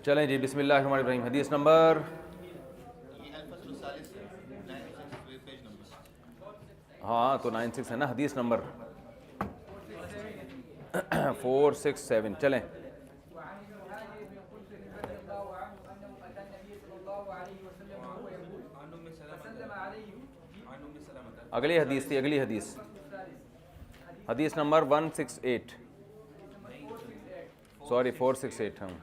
چلیں جی، بسم اللہ الرحمن الرحیم. حدیث نمبر ہاں تو 96 ہے نا. حدیث نمبر 467. چلیں. اگلی حدیث تھی، اگلی حدیث حدیث نمبر 168 سوری 468. ہاں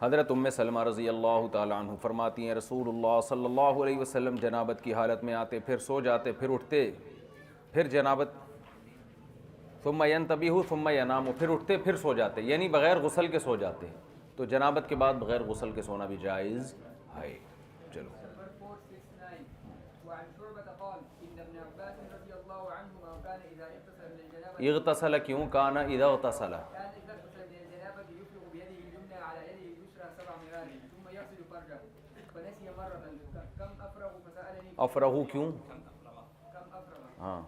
حضرت ام سلمہ رضی اللہ تعالیٰ عنہ فرماتی ہیں رسول اللہ صلی اللہ علیہ وسلم جنابت کی حالت میں آتے، پھر سو جاتے، پھر اٹھتے، پھر جنابت ثم ينتبه ثم ينام، پھر اٹھتے پھر سو جاتے، یعنی بغیر غسل کے سو جاتے. تو جنابت کے بعد بغیر غسل کے سونا بھی جائز ہے. چلو. اغتسل کیوں؟ کان اذا اغتسل. افرغ کیوں؟ ہاں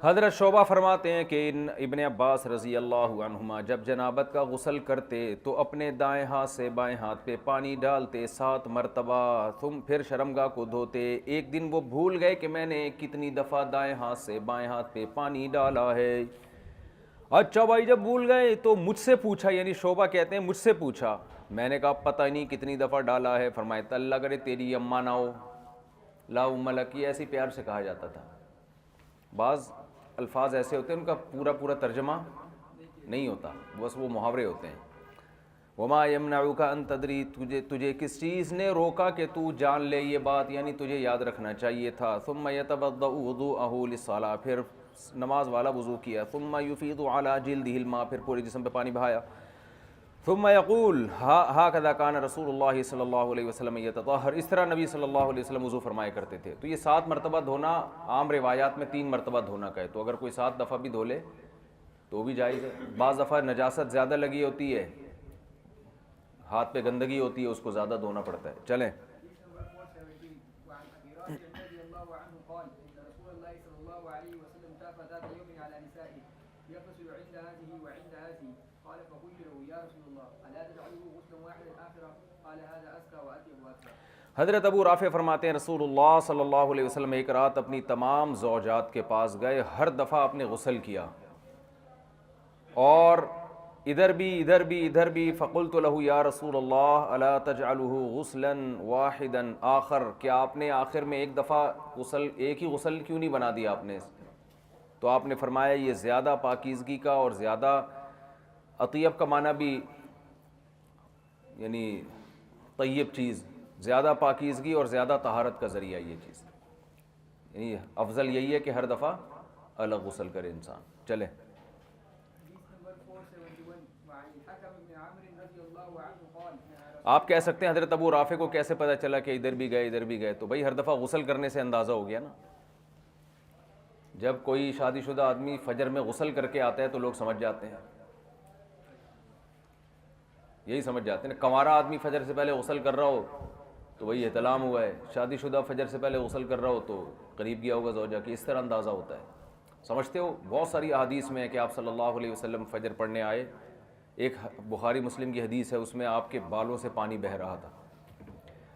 حضرت شعبہ فرماتے ہیں کہ ابن عباس رضی اللہ عنہما جب جنابت کا غسل کرتے تو اپنے دائیں ہاتھ سے بائیں ہاتھ پہ پانی ڈالتے 7 مرتبہ، پھر شرمگاہ کو دھوتے. ایک دن وہ بھول گئے کہ میں نے کتنی دفعہ دائیں ہاتھ سے بائیں ہاتھ پہ پانی ڈالا ہے. اچھا بھائی، جب بھول گئے تو مجھ سے پوچھا، یعنی شعبہ کہتے ہیں مجھ سے پوچھا. میں نے کہا پتہ نہیں کتنی دفعہ ڈالا ہے. فرمایا اللہ کرے تیری اماں نہ ہو، لا ام لک، یہ ایسی پیار سے کہا جاتا تھا. بعض الفاظ ایسے ہوتے ہیں ان کا پورا ترجمہ نہیں ہوتا، بس وہ محاورے ہوتے ہیں. وما یمنعک ان تدری، تجھے کس چیز نے روکا کہ تو جان لے یہ بات، یعنی تجھے یاد رکھنا چاہیے تھا. ثم یتوضأ وضوءہ للصلاۃ، پھر نماز والا وضو کیا. ثم یفیض علی جلدہ الماء، پھر پورے جسم پہ پانی بہایا. ثم یقول ہکذا کان رسول اللہ صلی اللہ علیہ وسلم یتطہر، اس طرح نبی صلی اللہ علیہ وسلم وضو فرمایا کرتے تھے. تو یہ 7 مرتبہ دھونا عام روایات میں 3 مرتبہ دھونا کا ہے، تو اگر کوئی 7 دفعہ بھی دھو لے تو بھی جائز ہے. بعض دفعہ نجاست زیادہ لگی ہوتی ہے، ہاتھ پہ گندگی ہوتی ہے، اس کو زیادہ دھونا پڑتا ہے. چلیں. حضرت ابو رافع فرماتے ہیں رسول اللہ صلی اللہ علیہ وسلم ایک رات اپنی تمام زوجات کے پاس گئے، ہر دفعہ آپ نے غسل کیا اور ادھر بھی. فقلت له یا رسول اللہ الا تجعله غسلا واحدا آخر، کیا آپ نے آخر میں ایک دفعہ غسل، ایک ہی غسل کیوں نہیں بنا دیا آپ نے؟ تو آپ نے فرمایا یہ زیادہ پاکیزگی کا اور زیادہ اطیب کا معنی بھی، یعنی طیب چیز، زیادہ پاکیزگی اور زیادہ طہارت کا ذریعہ یہ چیز، یعنی افضل یہی ہے کہ ہر دفعہ الگ غسل کرے انسان. چلے. آپ کہہ سکتے ہیں حضرت ابو رافع کو کیسے پتہ چلا کہ ادھر بھی گئے؟ تو بھائی ہر دفعہ غسل کرنے سے اندازہ ہو گیا نا. جب کوئی شادی شدہ آدمی فجر میں غسل کر کے آتا ہے تو لوگ سمجھ جاتے ہیں، یہی سمجھ جاتے ہیں. کنوارا آدمی فجر سے پہلے غسل کر رہا ہو تو وہی احتلام ہوا ہے، شادی شدہ فجر سے پہلے غسل کر رہا ہو تو قریب گیا ہوگا زوجہ کی. اس طرح اندازہ ہوتا ہے. سمجھتے ہو؟ بہت ساری احادیث میں ہے کہ آپ صلی اللہ علیہ وسلم فجر پڑھنے آئے. ایک بخاری مسلم کی حدیث ہے، اس میں آپ کے بالوں سے پانی بہہ رہا تھا.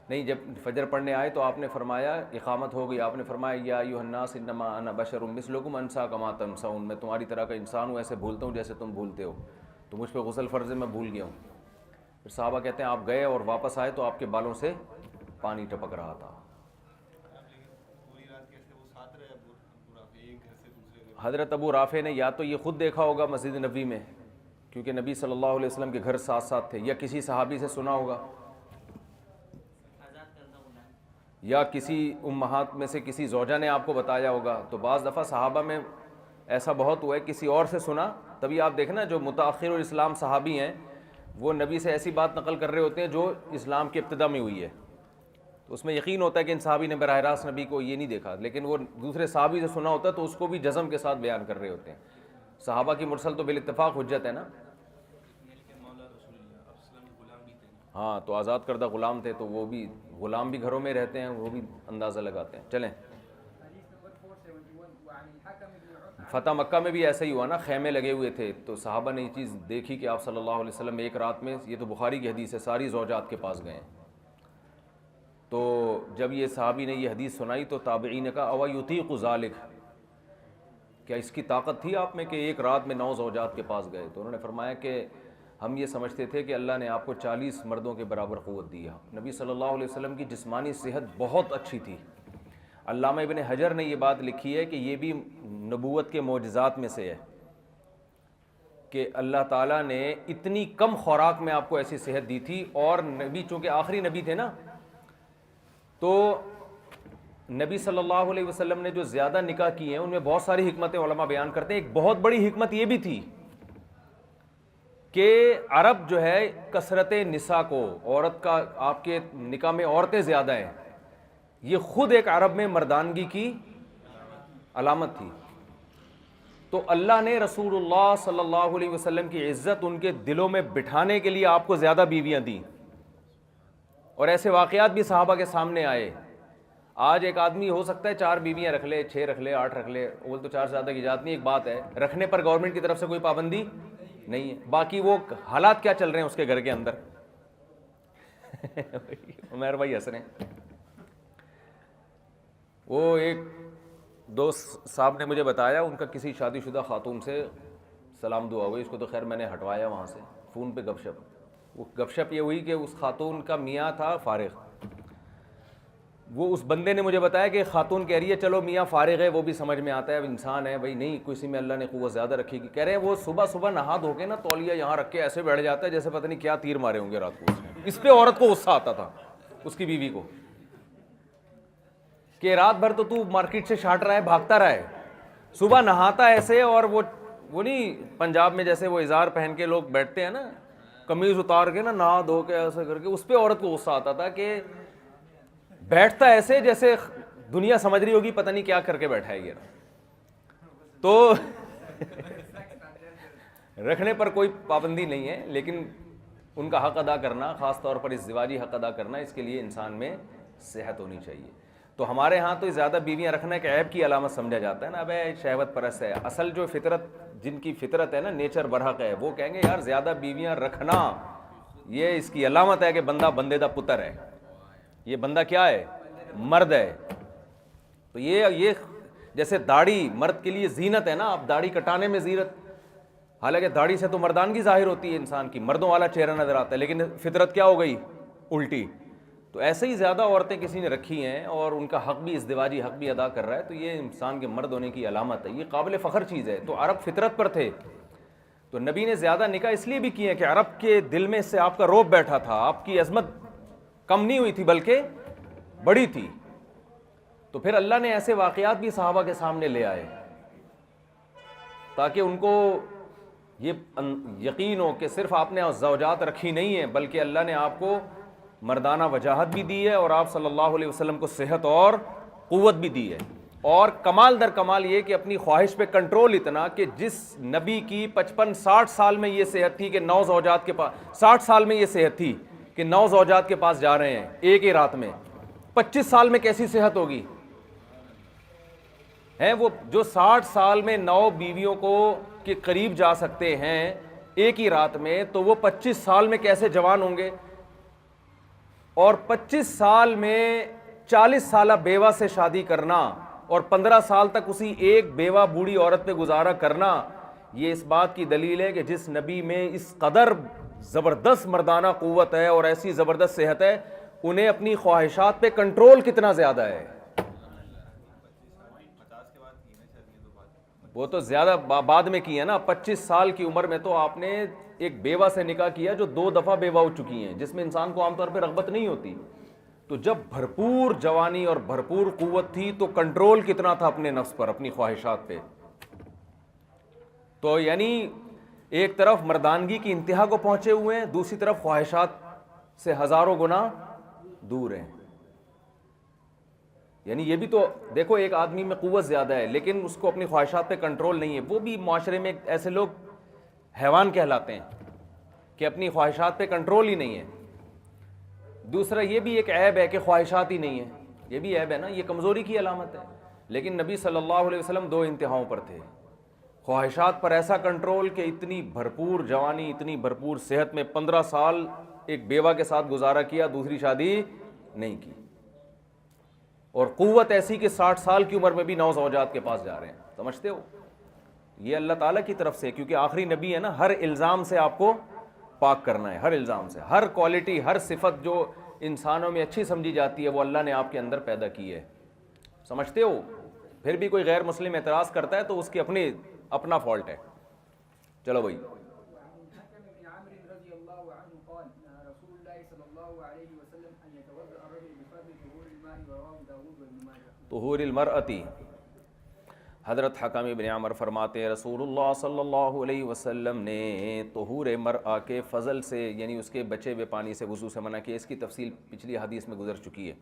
نہیں، جب فجر پڑھنے آئے تو آپ نے فرمایا، اقامت ہو گئی، آپ نے فرمایا یا ایھا الناس انما انا بشر مثلکم انسا کما تنسون، میں تمہاری طرح کا انسان ہوں، ایسے بھولتا ہوں جیسے تم بھولتے ہو. تو مجھ پہ غسل فرض ہے، میں بھول گیا ہوں. پھر صحابہ کہتے ہیں آپ گئے اور واپس آئے تو آپ کے بالوں سے پانی ٹپک رہا تھا. حضرت ابو رافع نے یا تو یہ خود دیکھا ہوگا مسجد نبوی میں، کیونکہ نبی صلی اللہ علیہ وسلم کے گھر ساتھ ساتھ تھے، یا کسی صحابی سے سنا ہوگا، یا کسی امہات میں سے کسی زوجہ نے آپ کو بتایا ہوگا. تو بعض دفعہ صحابہ میں ایسا بہت ہوا ہے کسی اور سے سنا. تبھی آپ دیکھنا جو متاخر الاسلام صحابی ہیں وہ نبی سے ایسی بات نقل کر رہے ہوتے ہیں جو اسلام کی ابتدا میں ہوئی ہے. تو اس میں یقین ہوتا ہے کہ ان صحابی نے براہ راست نبی کو یہ نہیں دیکھا، لیکن وہ دوسرے صحابی سے سنا ہوتا ہے تو اس کو بھی جزم کے ساتھ بیان کر رہے ہوتے ہیں. صحابہ کی مرسل تو بالاتفاق حجت ہے نا. ہاں تو آزاد کردہ غلام تھے، تو وہ بھی غلام بھی گھروں میں رہتے ہیں، وہ بھی اندازہ لگاتے ہیں. چلیں، فتح مکہ میں بھی ایسا ہی ہوا نا، خیمے لگے ہوئے تھے تو صحابہ نے یہ چیز دیکھی کہ آپ صلی اللہ علیہ وسلم ایک رات میں، یہ تو بخاری کی حدیث ہے، ساری زوجات کے پاس گئے. تو جب یہ صحابی نے یہ حدیث سنائی تو تابعین نے کہا اوا یطیق ذلک، کیا اس کی طاقت تھی آپ میں کہ ایک رات میں 9 زوجات کے پاس گئے؟ تو انہوں نے فرمایا کہ ہم یہ سمجھتے تھے کہ اللہ نے آپ کو 40 مردوں کے برابر قوت دی ہے. نبی صلی اللہ علیہ وسلم کی جسمانی صحت بہت اچھی تھی. علامہ ابن حجر نے یہ بات لکھی ہے کہ یہ بھی نبوت کے معجزات میں سے ہے کہ اللہ تعالیٰ نے اتنی کم خوراک میں آپ کو ایسی صحت دی تھی. اور نبی چونکہ آخری نبی تھے نا، تو نبی صلی اللہ علیہ وسلم نے جو زیادہ نکاح کیے ہیں ان میں بہت ساری حکمتیں علماء بیان کرتے ہیں. ایک بہت بڑی حکمت یہ بھی تھی کہ عرب جو ہے کثرت نساء کو، عورت کا آپ کے نکاح میں عورتیں زیادہ ہیں، یہ خود ایک عرب میں مردانگی کی علامت تھی. تو اللہ نے رسول اللہ صلی اللہ علیہ وسلم کی عزت ان کے دلوں میں بٹھانے کے لیے آپ کو زیادہ بیویاں دیں. اور ایسے واقعات بھی صحابہ کے سامنے آئے. آج ایک آدمی ہو سکتا ہے 4 بیویاں رکھ لے، 6 رکھ لے، 8 رکھ لے، اول تو 4 سے زیادہ کی اجازت نہیں. ایک بات ہے، رکھنے پر گورنمنٹ کی طرف سے کوئی پابندی نہیں ہے. باقی وہ حالات کیا چل رہے ہیں اس کے گھر کے اندر. عمیر بھائی ہنس رہے ہیں. وہ ایک دوست صاحب نے مجھے بتایا ان کا کسی شادی شدہ خاتون سے سلام دعا ہوئی. اس کو تو خیر میں نے ہٹوایا وہاں سے، فون پہ گپ شپ. وہ گپ شپ یہ ہوئی کہ اس خاتون کا میاں تھا فارغ. وہ اس بندے نے مجھے بتایا کہ خاتون کہہ رہی ہے چلو میاں فارغ ہے، وہ بھی سمجھ میں آتا ہے، اب انسان ہے بھائی، نہیں کسی میں اللہ نے قوت زیادہ رکھی گی. کہہ رہے ہیں وہ صبح صبح نہا دھو کے نا تولیہ یہاں رکھ کے ایسے بیٹھ جاتا ہے جیسے پتہ نہیں کیا تیر مارے ہوں گے رات کو. اس پہ عورت کو غصہ آتا تھا، اس کی بیوی کو، کہ رات بھر تو مارکیٹ سے چھاٹ رہا ہے، بھاگتا رہا ہے، صبح نہاتا ایسے. اور وہ نہیں پنجاب میں جیسے وہ ازار پہن کے لوگ بیٹھتے ہیں نا، قمیض اتار کے نا نہا دھو کے ایسے کر کے، اس پہ عورت کو غصہ آتا تھا کہ بیٹھتا ایسے جیسے دنیا سمجھ رہی ہوگی پتہ نہیں کیا کر کے بیٹھا ہے یہ. تو رکھنے پر کوئی پابندی نہیں ہے، لیکن ان کا حق ادا کرنا، خاص طور پر ازدواجی حق ادا کرنا، اس کے لیے انسان میں صحت ہونی چاہیے. تو ہمارے ہاں تو زیادہ بیویاں رکھنا ایک عیب کی علامت سمجھا جاتا ہے نا. اب شہوت پرست ہے. اصل جو فطرت، جن کی فطرت ہے نا، نیچر برحق ہے، وہ کہیں گے یار زیادہ بیویاں رکھنا یہ اس کی علامت ہے کہ بندہ بندے دا پتر ہے، یہ بندہ کیا ہے، مرد ہے. تو یہ جیسے داڑھی مرد کے لیے زینت ہے نا، اب داڑھی کٹانے میں زینت، حالانکہ داڑھی سے تو مردانگی ظاہر ہوتی ہے، انسان کی مردوں والا چہرہ نظر آتا ہے، لیکن فطرت کیا ہو گئی، الٹی. تو ایسے ہی زیادہ عورتیں کسی نے رکھی ہیں اور ان کا حق بھی، ازدواجی حق بھی ادا کر رہا ہے، تو یہ انسان کے مرد ہونے کی علامت ہے، یہ قابل فخر چیز ہے. تو عرب فطرت پر تھے، تو نبی نے زیادہ نکاح اس لیے بھی کیے ہیں کہ عرب کے دل میں سے آپ کا رعب بیٹھا تھا، آپ کی عظمت کم نہیں ہوئی تھی بلکہ بڑی تھی. تو پھر اللہ نے ایسے واقعات بھی صحابہ کے سامنے لے آئے تاکہ ان کو یہ یقین ہو کہ صرف آپ نے زوجات رکھی نہیں ہیں، بلکہ اللہ نے آپ کو مردانہ وجاہت بھی دی ہے اور آپ صلی اللہ علیہ وسلم کو صحت اور قوت بھی دی ہے. اور کمال در کمال یہ کہ اپنی خواہش پہ کنٹرول اتنا کہ جس نبی کی 55-60 سال میں یہ صحت تھی کہ 9 زوجات کے پاس، 60 سال میں یہ صحت تھی کہ 9 زوجات کے پاس جا رہے ہیں ایک ہی رات میں، 25 سال میں کیسی صحت ہوگی ہے. وہ جو 60 سال میں 9 بیویوں کو کے قریب جا سکتے ہیں ایک ہی رات میں، تو وہ 25 سال میں کیسے جوان ہوں گے. اور 25 سال میں 40 سالہ بیوہ سے شادی کرنا اور 15 سال تک اسی ایک بیوہ بوڑھی عورت پہ گزارا کرنا، یہ اس بات کی دلیل ہے کہ جس نبی میں اس قدر زبردست مردانہ قوت ہے اور ایسی زبردست صحت ہے، انہیں اپنی خواہشات پہ کنٹرول کتنا زیادہ ہے. وہ تو زیادہ بعد میں کی ہے نا. 25 سال کی عمر میں تو آپ نے ایک بیوہ سے نکاح کیا جو 2 دفعہ بیوہ ہو چکی ہیں، جس میں انسان کو عام طور پہ رغبت نہیں ہوتی. تو جب بھرپور جوانی اور بھرپور قوت تھی تو کنٹرول کتنا تھا اپنے نفس پر، اپنی خواہشات پہ. تو یعنی ایک طرف مردانگی کی انتہا کو پہنچے ہوئے ہیں، دوسری طرف خواہشات سے ہزاروں گنا دور ہیں. یعنی یہ بھی تو دیکھو، ایک آدمی میں قوت زیادہ ہے لیکن اس کو اپنی خواہشات پہ کنٹرول نہیں ہے، وہ بھی معاشرے میں ایسے لوگ حیوان کہلاتے ہیں کہ اپنی خواہشات پہ کنٹرول ہی نہیں ہے۔ دوسرا یہ بھی ایک عیب ہے کہ خواہشات ہی نہیں ہے، یہ بھی عیب ہے نا، یہ کمزوری کی علامت ہے۔ لیکن نبی صلی اللہ علیہ وسلم دو انتہاؤں پر تھے، خواہشات پر ایسا کنٹرول کہ اتنی بھرپور جوانی، اتنی بھرپور صحت میں 15 سال ایک بیوہ کے ساتھ گزارا کیا، دوسری شادی نہیں کی، اور قوت ایسی کہ 60 سال کی عمر میں بھی 9 زوجات کے پاس جا رہے ہیں۔ سمجھتے ہو؟ یہ اللہ تعالیٰ کی طرف سے، کیونکہ آخری نبی ہے نا، ہر الزام سے آپ کو پاک کرنا ہے، ہر الزام سے، ہر کوالٹی، ہر صفت جو انسانوں میں اچھی سمجھی جاتی ہے وہ اللہ نے آپ کے اندر پیدا کی ہے۔ سمجھتے ہو؟ پھر بھی کوئی غیر مسلم اعتراض کرتا ہے تو اس کی اپنا فالٹ ہے۔ چلو بھائی، طہور المرأتی، حضرت حکم ابن عمر فرماتے ہیں رسول اللہ صلی اللہ علیہ وسلم نے طہور مرأہ کے فضل سے، یعنی اس کے بچے ہوئے پانی سے وضو سے منع کیا۔ اس کی تفصیل پچھلی حدیث میں گزر چکی ہے۔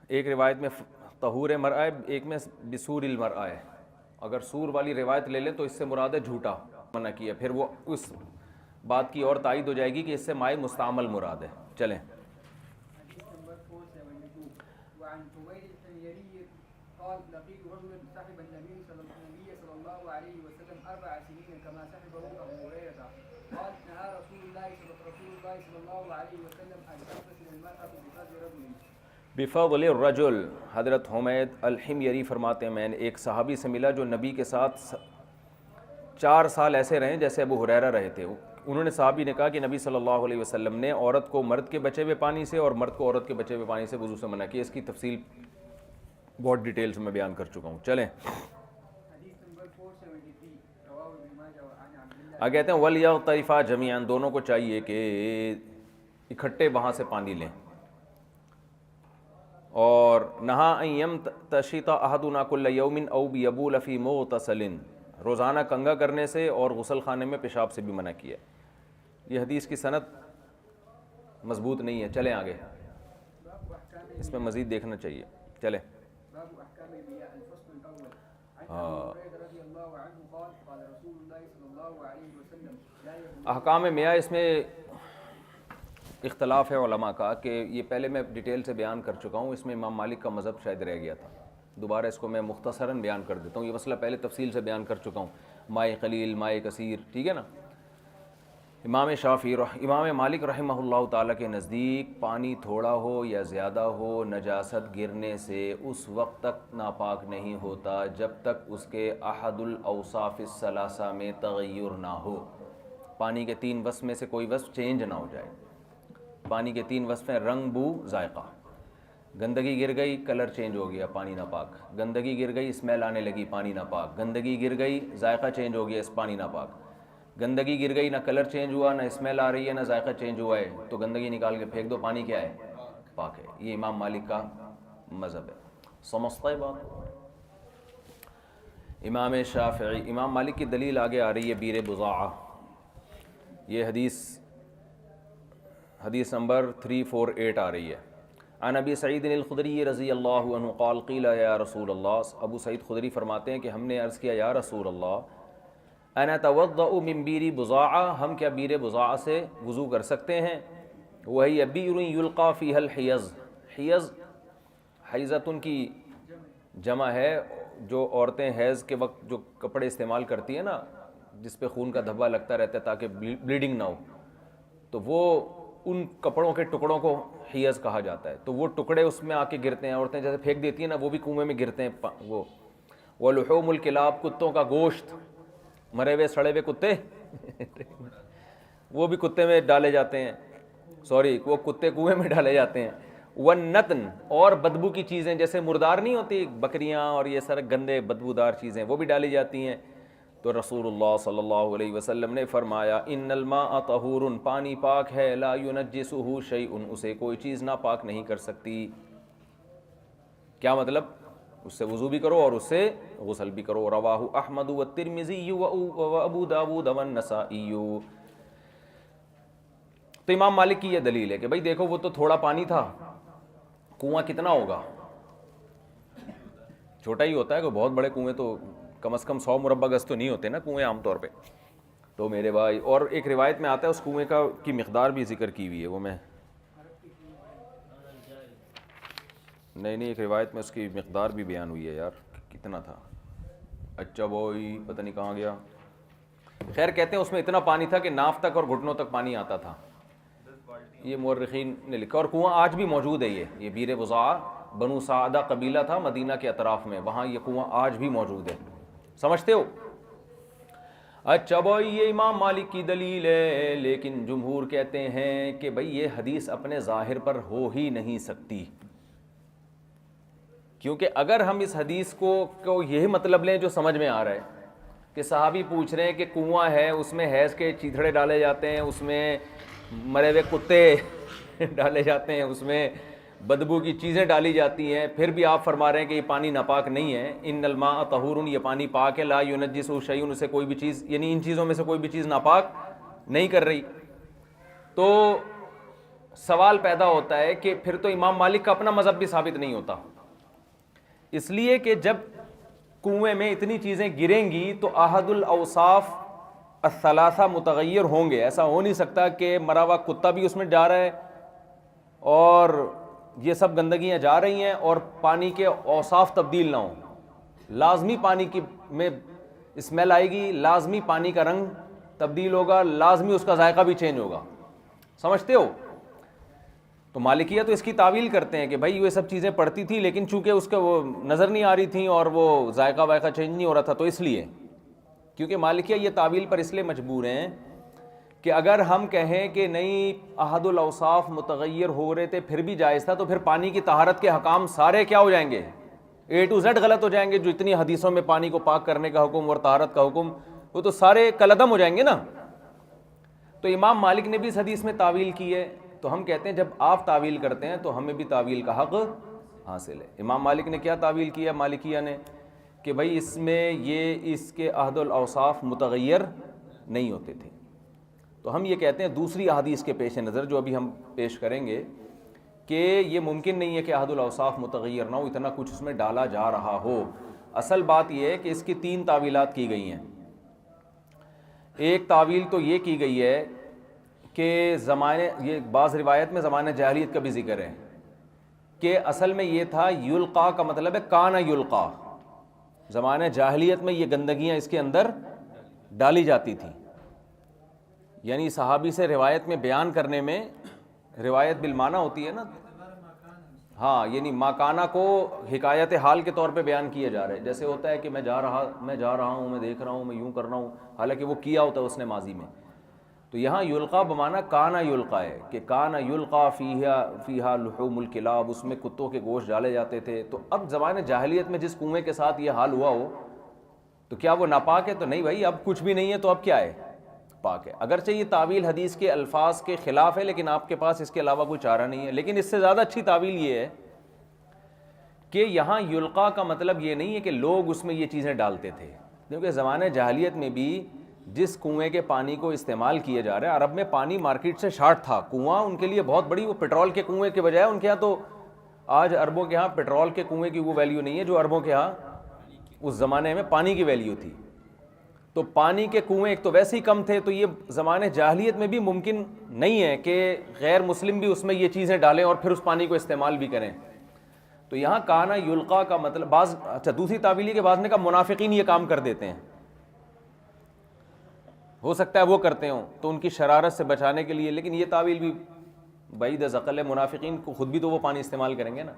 ایک روایت میں طہور مرأہ ہے، ایک میں بسور المرأہ ہے۔ اگر سور والی روایت لے لیں تو اس سے مراد ہے جھوٹا منع کیا، پھر وہ اس بات کی اور تائید ہو جائے گی کہ اس سے مائع مستعمل مراد ہے۔ چلیں، قال لقيت رجلا صاحب النبي صلى الله عليه وسلم 4 سنين كما صاحبه ابو هريره قال نهى رسول الله صلى الله عليه وسلم ان تغتسل المراه بفضل رجل بفضل الرجل۔ حضرت حمید الحميري فرماتے ہیں میں نے ایک صحابی سے ملا جو نبی کے ساتھ 4 سال ایسے رہے جیسے ابو ہریرہ رہے تھے۔ انہوں نے صحابی نے کہا کہ نبی صلی اللہ علیہ وسلم نے عورت کو مرد کے بچے ہوئے پانی سے اور مرد کو عورت کے بچے ہوئے پانی سے وضو سے منع کیا۔ اس کی تفصیل بہت ڈیٹیل سے میں بیان کر چکا ہوں۔ چلیں آگے کہتے ہیں وَلْيَغْتَرِفَا جَمِيعًا، دونوں کو چاہیے کہ اکٹھے وہاں سے پانی لیں۔ اور نہا ان یمتشط احدنا کل یوم او بیبول فی مغتسل، روزانہ کنگا کرنے سے اور غسل خانے میں پیشاب سے بھی منع کیا۔ یہ حدیث کی سند مضبوط نہیں ہے۔ چلیں آگے، اس میں مزید دیکھنا چاہیے۔ چلیں، احکام میاہ، اس میں اختلاف ہے علماء کا کہ یہ پہلے میں ڈیٹیل سے بیان کر چکا ہوں، اس میں امام مالک کا مذہب شاید رہ گیا تھا، دوبارہ اس کو میں مختصراً بیان کر دیتا ہوں۔ یہ مسئلہ پہلے تفصیل سے بیان کر چکا ہوں، مائع قلیل، مائع کثیر، ٹھیک ہے نا۔ امام مالک رحمہ اللہ تعالیٰ کے نزدیک پانی تھوڑا ہو یا زیادہ ہو، نجاست گرنے سے اس وقت تک ناپاک نہیں ہوتا جب تک اس کے احد الاوصاف الثلاثہ میں تغیر نہ ہو۔ پانی کے 3 وصف میں سے کوئی وصف چینج نہ ہو جائے۔ پانی کے 3 وصف ہیں رنگ، بو، ذائقہ۔ گندگی گر گئی، کلر چینج ہو گیا، پانی ناپاک۔ گندگی گر گئی، اسمیل آنے لگی، پانی ناپاک۔ گندگی گر گئی، ذائقہ چینج ہو گیا، اس پانی ناپاک۔ گندگی گر گئی، نہ کلر چینج ہوا، نہ اسمیل آ رہی ہے، نہ ذائقہ چینج ہوا ہے، تو گندگی نکال کے پھینک دو، پانی کیا ہے؟ پاک ہے۔ یہ امام مالک کا مذہب ہے۔ سمجھتا ہے بات؟ امام شافعی، امام مالک کی دلیل آگے آ رہی ہے بیر بضاعہ۔ یہ حدیث نمبر 348 آ رہی ہے۔ عن ابی سعید الخدری رضی اللہ عنہ قال قیل یا رسول اللہ، ابو سعید خدری فرماتے ہیں کہ ہم نے عرض کیا یا رسول اللہ، انا توضأ من بیر بضاعہ، ہم کیا بیر بضاعہ سے وضو کر سکتے ہیں؟ وہی بیر یلقى فیہا الحیض، حیض حیضۃ کی جمع ہے، جو عورتیں حیض کے وقت جو کپڑے استعمال کرتی ہیں نا، جس پہ خون کا دھبا لگتا رہتا ہے تاکہ بلیڈنگ نہ ہو، تو وہ ان کپڑوں کے ٹکڑوں کو حیض کہا جاتا ہے۔ تو وہ ٹکڑے اس میں آ کے گرتے ہیں، عورتیں جیسے پھینک دیتی ہیں نا، وہ بھی کنویں میں گرتے ہیں۔ وہ لحوم الکلاب، کتوں کا گوشت، مرے ہوئے سڑے ہوئے کتے وہ بھی کتے میں ڈالے جاتے ہیں، وہ کتے کنویں میں ڈالے جاتے ہیں۔ والنتن، اور بدبو کی چیزیں جیسے مردار نہیں ہوتی بکریاں اور یہ سارے گندے بدبودار چیزیں، وہ بھی ڈالی جاتی ہیں۔ تو رسول اللہ صلی اللہ علیہ وسلم نے فرمایا ان الماء طہور، پانی پاک ہے، لا ینجسہ شیء، اسے کوئی چیز ناپاک نہیں کر سکتی۔ کیا مطلب؟ اس سے وضو بھی کرو اور اس سے غسل بھی کرو۔ رواہ احمد والترمذی وابو داود والنسائی۔ تو امام مالک کی یہ دلیل ہے کہ بھئی دیکھو وہ تو تھوڑا پانی تھا، کنواں کتنا ہوگا؟ چھوٹا ہی ہوتا ہے، کوئی بہت بڑے کنویں تو کم از کم 100 مربع گز تو نہیں ہوتے نا کنویں عام طور پہ. تو میرے بھائی، اور ایک روایت میں آتا ہے اس کنویں کی مقدار بھی ذکر کی ہوئی ہے، وہ میں نہیں ایک روایت میں اس کی مقدار بھی بیان ہوئی ہے یار، کتنا تھا. اچھا وہی پتہ نہیں کہاں گیا. خیر کہتے ہیں اس میں اتنا پانی تھا کہ ناف تک اور گھٹنوں تک پانی آتا تھا، یہ مورخین نے لکھا. اور کنواں آج بھی موجود ہے، یہ بیر بضاع بنو سعدہ قبیلہ تھا مدینہ کے اطراف میں، وہاں یہ کنواں آج بھی موجود ہے. سمجھتے ہو؟ اچھا بھائی یہ امام مالک کی دلیل ہے، لیکن جمہور کہتے ہیں کہ بھئی یہ حدیث اپنے ظاہر پر ہو ہی نہیں سکتی، کیونکہ اگر ہم اس حدیث کو یہی مطلب لیں جو سمجھ میں آ رہا ہے کہ صحابی پوچھ رہے ہیں کہ کنواں ہے، اس میں حیض کے چیتھڑے ڈالے جاتے ہیں، اس میں مرے ہوئے کتے ڈالے جاتے ہیں، اس میں بدبو کی چیزیں ڈالی جاتی ہیں، پھر بھی آپ فرما رہے ہیں کہ یہ پانی ناپاک نہیں ہے. ان الماء طہور، یہ پانی پاک ہے، لا ينجسہ شیء، اسے کوئی بھی چیز، یعنی ان چیزوں میں سے کوئی بھی چیز ناپاک نہیں کر رہی. تو سوال پیدا ہوتا ہے کہ پھر تو امام مالک کا اپنا مذہب بھی ثابت نہیں ہوتا، اس لیے کہ جب کنویں میں اتنی چیزیں گریں گی تو احد الاوصاف الثلاثہ متغیر ہوں گے. ایسا ہو نہیں سکتا کہ مرا ہوا کتا بھی اس میں جا رہا ہے اور یہ سب گندگیاں جا رہی ہیں اور پانی کے اوصاف تبدیل نہ ہوں. لازمی پانی کی میں اسمیل آئے گی، لازمی پانی کا رنگ تبدیل ہوگا، لازمی اس کا ذائقہ بھی چینج ہوگا. سمجھتے ہو؟ تو مالکیہ تو اس کی تعویل کرتے ہیں کہ بھائی یہ سب چیزیں پڑتی تھی لیکن چونکہ اس کا وہ نظر نہیں آ رہی تھیں اور وہ ذائقہ وائقہ چینج نہیں ہو رہا تھا، تو اس لیے، کیونکہ مالکیہ یہ تعویل پر اس لیے مجبور ہیں کہ اگر ہم کہیں کہ نہیں احد الاوصاف متغیر ہو رہے تھے پھر بھی جائز تھا، تو پھر پانی کی طہارت کے حکام سارے کیا ہو جائیں گے؟ A to Z غلط ہو جائیں گے. جو اتنی حدیثوں میں پانی کو پاک کرنے کا حکم اور طہارت کا حکم، وہ تو سارے کالعدم ہو جائیں گے نا. تو امام مالک نے بھی اس حدیث میں تعویل کی ہے، تو ہم کہتے ہیں جب آپ تعویل کرتے ہیں تو ہمیں بھی تعویل کا حق حاصل ہے. امام مالک نے کیا تعویل کیا مالکیہ نے؟ کہ بھائی اس میں یہ اس کے عہد الاوصاف متغیر نہیں ہوتے تھے. تو ہم یہ کہتے ہیں دوسری احادیث کے پیش نظر جو ابھی ہم پیش کریں گے کہ یہ ممکن نہیں ہے کہ عہد الاوصاف متغیر نہ ہو، اتنا کچھ اس میں ڈالا جا رہا ہو. اصل بات یہ ہے کہ اس کی 3 تعویلات کی گئی ہیں. ایک تعویل تو یہ کی گئی ہے کہ یہ بعض روایت میں زمانہ جاہلیت کا بھی ذکر ہے کہ اصل میں یہ تھا یلقا کا مطلب ہے کانا یلقا، زمانہ جاہلیت میں یہ گندگیاں اس کے اندر ڈالی جاتی تھیں. یعنی صحابی سے روایت میں بیان کرنے میں روایت بالمعنی ہوتی ہے نا، ہاں، یعنی ماکانہ کو حکایت حال کے طور پہ بیان کیا جا رہا ہے. جیسے ہوتا ہے کہ میں جا رہا ہوں، میں دیکھ رہا ہوں، میں یوں کر رہا ہوں، حالانکہ وہ کیا ہوتا ہے اس نے ماضی میں. تو یہاں یلقا بمعنی کانا یلقا ہے کہ کانا یلقا فیہا لحوم الکلاب، اس میں کتوں کے گوشت ڈالے جاتے تھے. تو اب زمانہ جاہلیت میں جس کنویں کے ساتھ یہ حال ہوا ہو تو کیا وہ ناپاک ہے؟ تو نہیں بھائی، اب کچھ بھی نہیں ہے تو اب کیا ہے؟ پاک ہے. اگرچہ یہ تعویل حدیث کے الفاظ کے خلاف ہے لیکن آپ کے پاس اس کے علاوہ کوئی چارہ نہیں ہے. لیکن اس سے زیادہ اچھی تعویل یہ ہے کہ یہاں یلقا کا مطلب یہ نہیں ہے کہ لوگ اس میں یہ چیزیں ڈالتے تھے، کیونکہ زمانہ جاہلیت میں بھی جس کنویں کے پانی کو استعمال کیا جا رہا ہے، عرب میں پانی مارکیٹ سے شارٹ تھا. کنواں ان کے لیے بہت بڑی، وہ پیٹرول کے کنویں کے بجائے ان کے ہاں تو آج عربوں کے ہاں پیٹرول کے کنویں کی وہ ویلیو نہیں ہے جو عربوں کے ہاں اس زمانے میں پانی کی ویلیو تھی. تو پانی کے کنویں ایک تو ویسے ہی کم تھے، تو یہ زمانے جاہلیت میں بھی ممکن نہیں ہے کہ غیر مسلم بھی اس میں یہ چیزیں ڈالیں اور پھر اس پانی کو استعمال بھی کریں. تو یہاں کانا یلقا کا مطلب دوسری تعویل ہے کہ بعض نے کہا منافقین یہ کام کر دیتے ہیں، ہو سکتا ہے وہ کرتے ہوں تو ان کی شرارت سے بچانے کے لیے، لیکن یہ تعویل بھی بعید از عقل ہے. منافقین کو خود بھی تو وہ پانی استعمال کریں گے نا.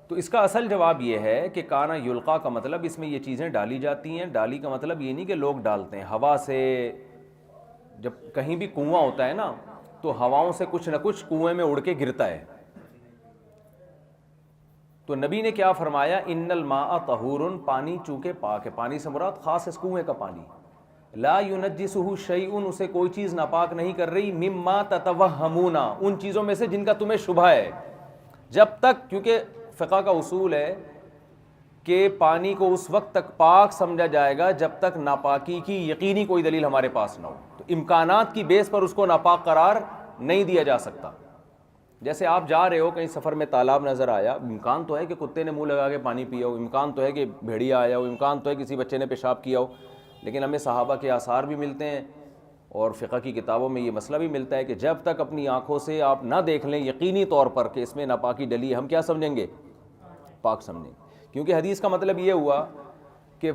تو اس کا اصل جواب یہ ہے کہ کانا یلقا کا مطلب اس میں یہ چیزیں ڈالی جاتی ہیں. ڈالی کا مطلب یہ نہیں کہ لوگ ڈالتے ہیں، ہوا سے جب کہیں بھی کنواں ہوتا ہے نا تو ہواؤں سے کچھ نہ کچھ کنویں میں اڑ کے گرتا ہے. تو نبی نے کیا فرمایا؟ ان الماء طہور، پانی چونکہ پاک ہے. پانی سے مراد خاص اس کنویں کا پانی. لا ينجسہ شیء، اسے کوئی چیز ناپاک نہیں کر رہی. مما تتوہمون، ان چیزوں میں سے جن کا تمہیں شبہ ہے. جب تک، کیونکہ فقہ کا اصول ہے کہ پانی کو اس وقت تک پاک سمجھا جائے گا جب تک ناپاکی کی یقینی کوئی دلیل ہمارے پاس نہ ہو. تو امکانات کی بیس پر اس کو ناپاک قرار نہیں دیا جا سکتا. جیسے آپ جا رہے ہو کہیں سفر میں تالاب نظر آیا, امکان تو ہے کہ کتے نے منہ لگا کے پانی پیا ہو, امکان تو ہے کہ بھیڑیا آیا ہو, امکان تو ہے کسی بچے نے پیشاب کیا ہو, لیکن ہمیں صحابہ کے آثار بھی ملتے ہیں اور فقہ کی کتابوں میں یہ مسئلہ بھی ملتا ہے کہ جب تک اپنی آنکھوں سے آپ نہ دیکھ لیں یقینی طور پر کہ اس میں ناپاکی ڈلی ہے, ہم کیا سمجھیں گے؟ پاک سمجھیں گے. کیونکہ حدیث کا مطلب یہ ہوا کہ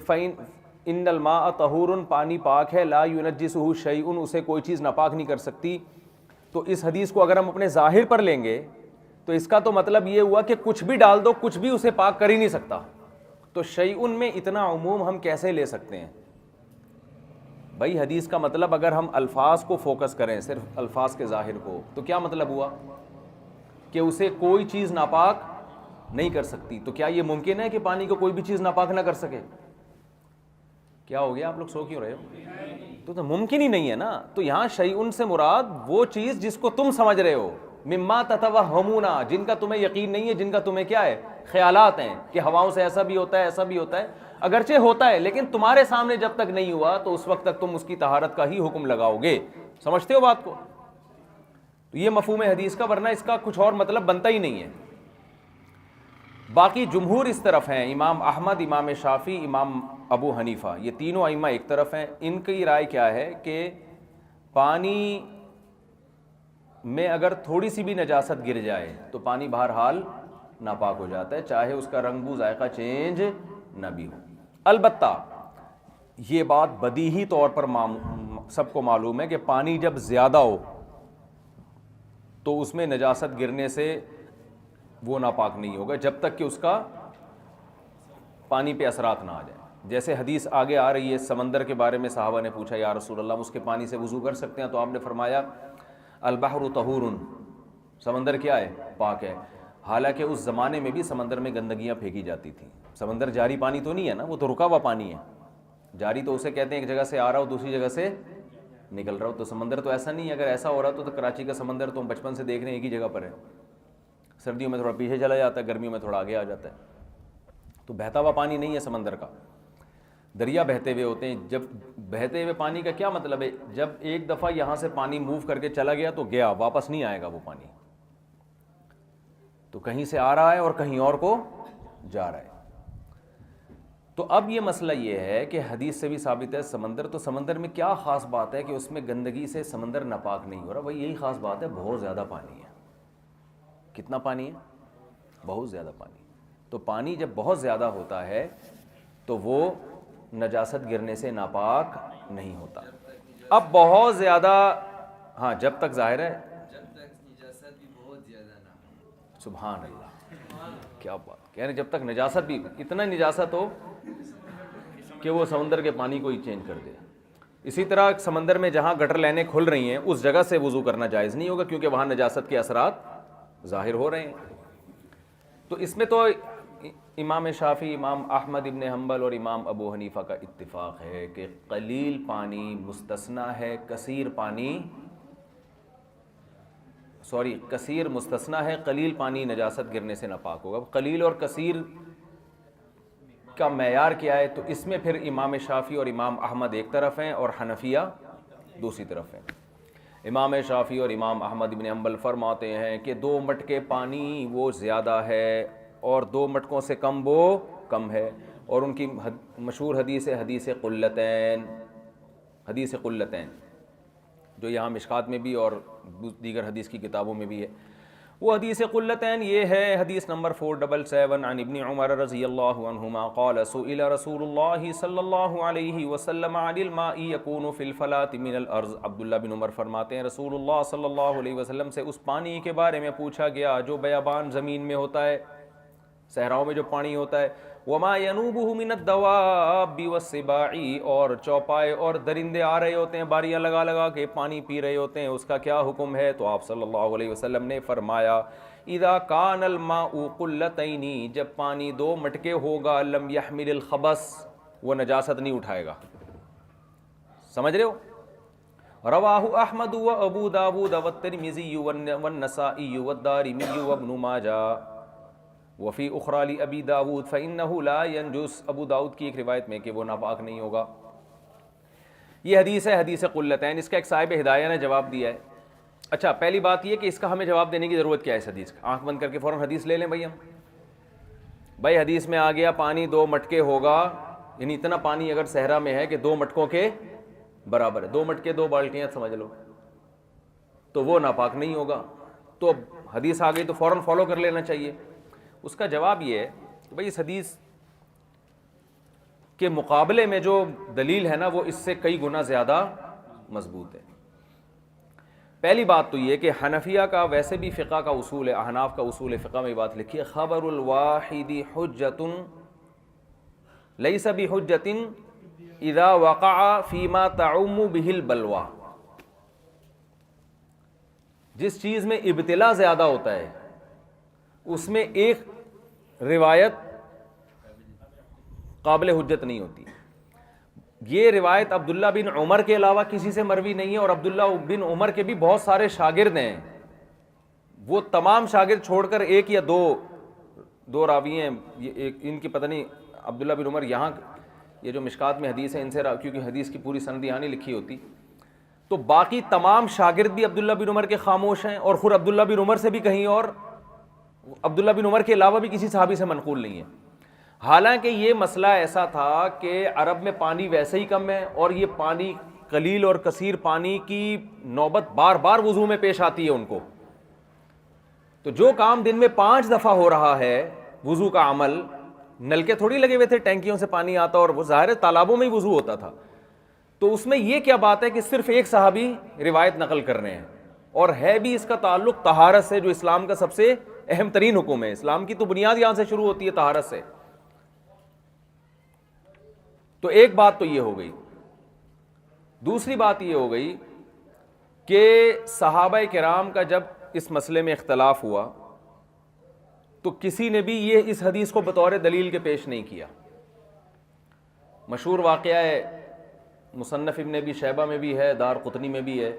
ان الماء طہور, پانی پاک ہے, لا ينجسہ شیء, اسے کوئی چیز ناپاک نہیں کر سکتی. تو اس حدیث کو اگر ہم اپنے ظاہر پر لیں گے تو اس کا تو مطلب یہ ہوا کہ کچھ بھی ڈال دو, کچھ بھی اسے پاک کر ہی نہیں سکتا. تو شیء میں اتنا عموم ہم کیسے لے سکتے ہیں بھائی؟ حدیث کا مطلب اگر ہم الفاظ کو فوکس کریں, صرف الفاظ کے ظاہر کو, تو کیا مطلب ہوا کہ اسے کوئی چیز ناپاک نہیں کر سکتی. تو کیا یہ ممکن ہے کہ پانی کو کوئی بھی چیز ناپاک نہ کر سکے؟ کیا ہو گیا, آپ لوگ سو کیوں رہے ہو؟ تو ممکن ہی نہیں ہے نا. تو یہاں شیء سے مراد وہ چیز جس کو تم سمجھ رہے ہو, مما تتوہمون, جن کا تمہیں یقین نہیں ہے, جن کا تمہیں کیا ہے, خیالات ہیں کہ ہواؤں سے ایسا بھی ہوتا ہے, ایسا بھی ہوتا ہے. اگرچہ ہوتا ہے لیکن تمہارے سامنے جب تک نہیں ہوا تو اس وقت تک تم اس کی طہارت کا ہی حکم لگاؤ گے. سمجھتے ہو بات کو؟ تو یہ مفہوم حدیث کا, ورنہ اس کا کچھ اور مطلب بنتا ہی نہیں ہے. باقی جمہور اس طرف ہیں, امام احمد, امام شافعی, امام ابو حنیفہ, یہ تینوں ائمہ ایک طرف ہیں. ان کی رائے کیا ہے کہ پانی میں اگر تھوڑی سی بھی نجاست گر جائے تو پانی بہرحال ناپاک ہو جاتا ہے, چاہے اس کا رنگ بو ذائقہ چینج نہ بھی ہو. البتہ یہ بات بدیہی طور پر سب کو معلوم ہے کہ پانی جب زیادہ ہو تو اس میں نجاست گرنے سے وہ ناپاک نہیں ہوگا جب تک کہ اس کا پانی پہ اثرات نہ آ جائیں. جیسے حدیث آگے آ رہی ہے, سمندر کے بارے میں صحابہ نے پوچھا یا رسول اللہ, اس کے پانی سے وضو کر سکتے ہیں؟ تو آپ نے فرمایا البحر طہور, سمندر کیا ہے, پاک ہے. حالانکہ اس زمانے میں بھی سمندر میں گندگیاں پھینکی جاتی تھیں. سمندر جاری پانی تو نہیں ہے نا, وہ تو رکا ہوا پانی ہے. جاری تو اسے کہتے ہیں ایک جگہ سے آ رہا ہو دوسری جگہ سے نکل رہا ہو. تو سمندر تو ایسا نہیں ہے. اگر ایسا ہو رہا تو کراچی کا سمندر تو ہم بچپن سے دیکھ رہے ہیں ایک ہی جگہ پر ہے, سردیوں میں تھوڑا پیچھے چلا جاتا ہے, گرمیوں میں تھوڑا آگے آ جاتا ہے. تو بہتا ہوا پانی نہیں ہے سمندر کا, دریا بہتے ہوئے ہوتے ہیں. جب بہتے ہوئے پانی کا کیا مطلب ہے, جب ایک دفعہ یہاں سے پانی موو کر کے چلا گیا تو گیا, واپس نہیں آئے گا وہ پانی. تو کہیں سے آ رہا ہے اور کہیں اور کو جا رہا ہے. تو اب یہ مسئلہ یہ ہے کہ حدیث سے بھی ثابت ہے سمندر, تو سمندر میں کیا خاص بات ہے کہ اس میں گندگی سے سمندر ناپاک نہیں ہو رہا؟ بھائی یہی خاص بات ہے, بہت زیادہ پانی ہے. کتنا پانی ہے؟ بہت زیادہ پانی. تو پانی جب بہت زیادہ ہوتا ہے تو وہ نجاست گرنے سے ناپاک نہیں ہوتا. اب بہت زیادہ, ہاں جب تک ظاہر ہے, جب تک نجاست بھی بہت زیادہ نہ ہو. سبحان اللہ, کیا بات, یعنی جب تک نجاست بھی, اتنا نجاست ہو کہ وہ سمندر کے پانی کو ہی چینج کر دے. اسی طرح سمندر میں جہاں گٹر لائنیں کھل رہی ہیں اس جگہ سے وضو کرنا جائز نہیں ہوگا, کیونکہ وہاں نجاست کے اثرات ظاہر ہو رہے ہیں. تو اس میں تو امام شافعی, امام احمد ابن حنبل اور امام ابو حنیفہ کا اتفاق ہے کہ قلیل پانی مستثنی ہے, کثیر مستثنی ہے, قلیل پانی نجاست گرنے سے ناپاک ہوگا. قلیل اور کثیر کا معیار کیا ہے؟ تو اس میں پھر امام شافعی اور امام احمد ایک طرف ہیں اور حنفیہ دوسری طرف ہیں. امام شافعی اور امام احمد ابن حنبل فرماتے ہیں کہ 2 مٹکے پانی وہ زیادہ ہے اور 2 مٹکوں سے کم وہ کم ہے. اور ان کی مشہور حدیث ہے حدیث قلتین, جو یہاں مشکات میں بھی اور دیگر حدیث کی کتابوں میں بھی ہے. وہ حدیث قلتین یہ ہے حدیث نمبر 477 عن ابن عمر رضی اللہ عنہما قال سئل رسول اللہ صلی اللہ علیہ وسلم عن الماء یکون فی الفلاة من الارض. عبداللہ بن عمر فرماتے ہیں رسول اللہ صلی اللہ علیہ وسلم سے اس پانی کے بارے میں پوچھا گیا جو بیابان زمین میں ہوتا ہے, صحراؤں میں جو پانی ہوتا ہے. وما ینوبہ من الدواب والسباع, اور چوپائے اور درندے آ رہے ہوتے ہیں باریاں لگا لگا کے پانی پی رہے ہوتے ہیں, اس کا کیا حکم ہے؟ تو آپ صلی اللہ علیہ وسلم نے فرمایا اذا کان الماء قلتین, جب پانی 2 مٹکے ہوگا, لم یحمل الخبث, وہ نجاست نہیں اٹھائے گا. سمجھ رہے ہو؟ رواہ احمد و ابو داود والترمذی والنسائی والدارمی وابن ماجہ وفی اخری لابی داود فانہ لا ینجس. ابو داود کی ایک روایت میں کہ وہ ناپاک نہیں ہوگا. یہ حدیث ہے حدیث قلتین. اس کا ایک صاحب ہدایہ نے جواب دیا ہے اچھا پہلی بات یہ کہ اس کا ہمیں جواب دینے کی ضرورت کیا ہے اس حدیث کا؟ آنکھ بند کر کے فوراً حدیث لے لیں بھائی ہم. بھائی حدیث میں آ گیا پانی 2 مٹکے ہوگا، یعنی اتنا پانی اگر صحرا میں ہے کہ 2 مٹکوں کے برابر ہے، 2 مٹکے 2 بالٹیاں سمجھ لو، تو وہ ناپاک نہیں ہوگا. تو اب حدیث آ گئی تو فوراً فالو کر لینا چاہیے. اس کا جواب یہ ہے کہ بھائی اس حدیث کے مقابلے میں جو دلیل ہے نا وہ اس سے کئی گنا زیادہ مضبوط ہے. پہلی بات تو یہ کہ حنفیہ کا ویسے بھی فقہ کا اصول ہے، احناف کا اصول فقہ میں بات لکھی ہے، خبر الواحد حجۃ لیس بحجۃ اذا وقع فیما تعم به البلوى. جس چیز میں ابتلا زیادہ ہوتا ہے اس میں ایک روایت قابل حجت نہیں ہوتی. یہ روایت عبداللہ بن عمر کے علاوہ کسی سے مروی نہیں ہے، اور عبداللہ بن عمر کے بھی بہت سارے شاگرد ہیں، وہ تمام شاگرد چھوڑ کر ایک یا دو راوی ہیں. ان کی پتہ نہیں عبداللہ بن عمر یہاں یہ جو مشکات میں حدیث ہے ان سے، کیونکہ حدیث کی پوری سند یہاں نہیں لکھی ہوتی، تو باقی تمام شاگرد بھی عبداللہ بن عمر کے خاموش ہیں، اور خود عبداللہ بن عمر سے بھی کہیں اور عبداللہ بن عمر کے علاوہ بھی کسی صحابی سے منقول نہیں ہے. حالانکہ یہ مسئلہ ایسا تھا کہ عرب میں پانی ویسے ہی کم ہے، اور یہ پانی قلیل اور کثیر پانی کی نوبت بار بار وضو میں پیش آتی ہے ان کو. تو جو کام دن میں 5 دفعہ ہو رہا ہے وضو کا عمل، نلکے تھوڑی لگے ہوئے تھے ٹینکیوں سے پانی آتا اور وہ ظاہر تالابوں میں ہی وضو ہوتا تھا. تو اس میں یہ کیا بات ہے کہ صرف ایک صحابی روایت نقل کر رہے ہیں، اور ہے بھی اس کا تعلق طہارت سے، جو اسلام کا سب سے اہم ترین حکم ہے. اسلام کی تو بنیاد یہاں سے شروع ہوتی ہے، طہارت سے. تو ایک بات تو یہ ہو گئی. دوسری بات یہ ہو گئی کہ صحابہ کرام کا جب اس مسئلے میں اختلاف ہوا تو کسی نے بھی یہ اس حدیث کو بطور دلیل کے پیش نہیں کیا. مشہور واقعہ ہے، مصنف ابن ابی شیبہ میں بھی ہے، دار قطنی میں بھی ہے،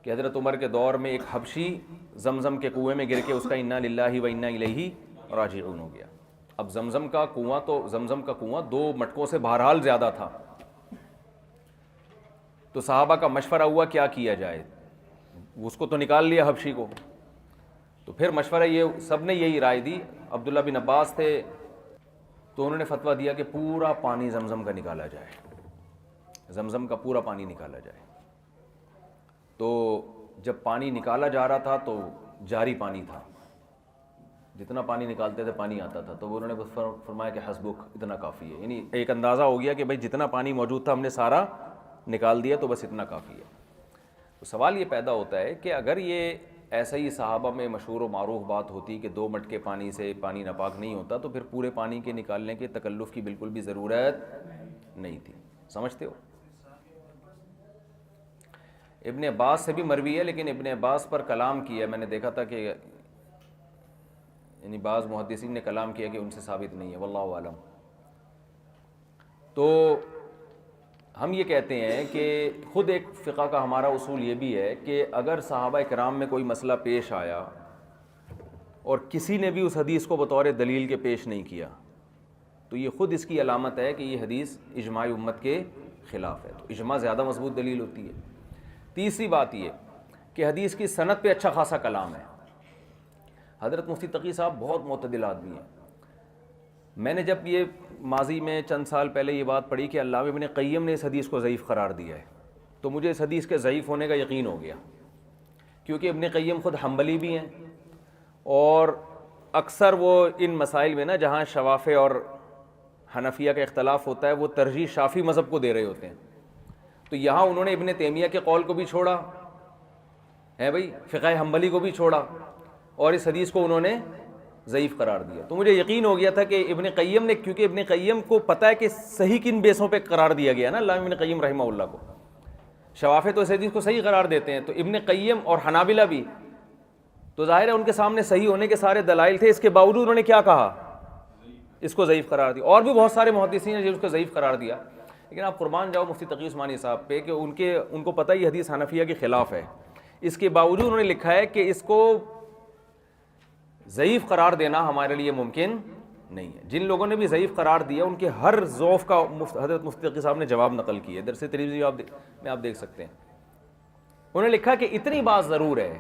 کہ حضرت عمر کے دور میں ایک حبشی زمزم کے کنویں میں گر کے اس کا انا للہ و انا الیہ راجعون ہو گیا. اب زمزم کا کنواں 2 مٹکوں سے بہرحال زیادہ تھا. تو صحابہ کا مشورہ ہوا کیا کیا جائے. اس کو تو نکال لیا حبشی کو، تو پھر مشورہ یہ سب نے یہی رائے دی. عبداللہ بن عباس تھے تو انہوں نے فتویٰ دیا کہ پورا پانی زمزم کا نکالا جائے، زمزم کا پورا پانی نکالا جائے. تو جب پانی نکالا جا رہا تھا تو جاری پانی تھا، جتنا پانی نکالتے تھے پانی آتا تھا. تو انہوں نے فرمایا کہ حسبک، اتنا کافی ہے. یعنی ایک اندازہ ہو گیا کہ بھائی جتنا پانی موجود تھا ہم نے سارا نکال دیا، تو بس اتنا کافی ہے. تو سوال یہ پیدا ہوتا ہے کہ اگر یہ ایسا ہی صحابہ میں مشہور و معروف بات ہوتی کہ 2 مٹکے پانی سے پانی ناپاک نہیں ہوتا، تو پھر پورے پانی کے نکالنے کے تکلف کی بالکل بھی ضرورت نہیں تھی. سمجھتے ہو؟ ابن عباس سے بھی مروی ہے، لیکن ابن عباس پر کلام کیا ہے، میں نے دیکھا تھا کہ یعنی بعض محدثین نے کلام کیا کہ ان سے ثابت نہیں ہے، واللہ اعلم. تو ہم یہ کہتے ہیں کہ خود ایک فقہ کا ہمارا اصول یہ بھی ہے کہ اگر صحابہ کرام میں کوئی مسئلہ پیش آیا اور کسی نے بھی اس حدیث کو بطور دلیل کے پیش نہیں کیا، تو یہ خود اس کی علامت ہے کہ یہ حدیث اجماع امت کے خلاف ہے. تو اجماع زیادہ مضبوط دلیل ہوتی ہے. تیسری بات یہ کہ حدیث کی سند پہ اچھا خاصا کلام ہے. حضرت مفتی تقی صاحب بہت معتدل آدمی ہیں. میں نے جب یہ ماضی میں چند سال پہلے یہ بات پڑھی کہ علامہ ابن قیم نے اس حدیث کو ضعیف قرار دیا ہے، تو مجھے اس حدیث کے ضعیف ہونے کا یقین ہو گیا، کیونکہ ابن قیم خود حنبلی بھی ہیں، اور اکثر وہ ان مسائل میں نا جہاں شوافع اور حنفیہ کا اختلاف ہوتا ہے وہ ترجیح شافعی مذہب کو دے رہے ہوتے ہیں. تو یہاں انہوں نے ابن تیمیہ کے قول کو بھی چھوڑا ہے بھائی، فقہ حنبلی کو بھی چھوڑا، اور اس حدیث کو انہوں نے ضعیف قرار دیا. تو مجھے یقین ہو گیا تھا کہ ابن قیم نے، کیونکہ ابن قیم کو پتہ ہے کہ صحیح کن بیسوں پہ قرار دیا گیا نا علامہ ابن قیم رحمہ اللہ کو. شوافع تو اس حدیث کو صحیح قرار دیتے ہیں، تو ابن قیم اور حنابلہ بھی، تو ظاہر ہے ان کے سامنے صحیح ہونے کے سارے دلائل تھے، اس کے باوجود انہوں نے کیا کہا؟ اس کو ضعیف قرار دیا. اور بھی بہت سارے محدثین ہیں جس کو ضعیف قرار دیا. لیکن آپ قربان جاؤ مفتی تقی عثمانی صاحب پہ کہ ان کو پتہ ہی حدیث حنفیہ کے خلاف ہے، اس کے باوجود انہوں نے لکھا ہے کہ اس کو ضعیف قرار دینا ہمارے لیے ممکن نہیں ہے. جن لوگوں نے بھی ضعیف قرار دیا ان کے ہر ضعف کا حضرت مفتی تقی صاحب نے جواب نقل کیا ہے. درس ترمذی میں آپ دیکھ سکتے ہیں. انہوں نے لکھا کہ اتنی بات ضرور ہے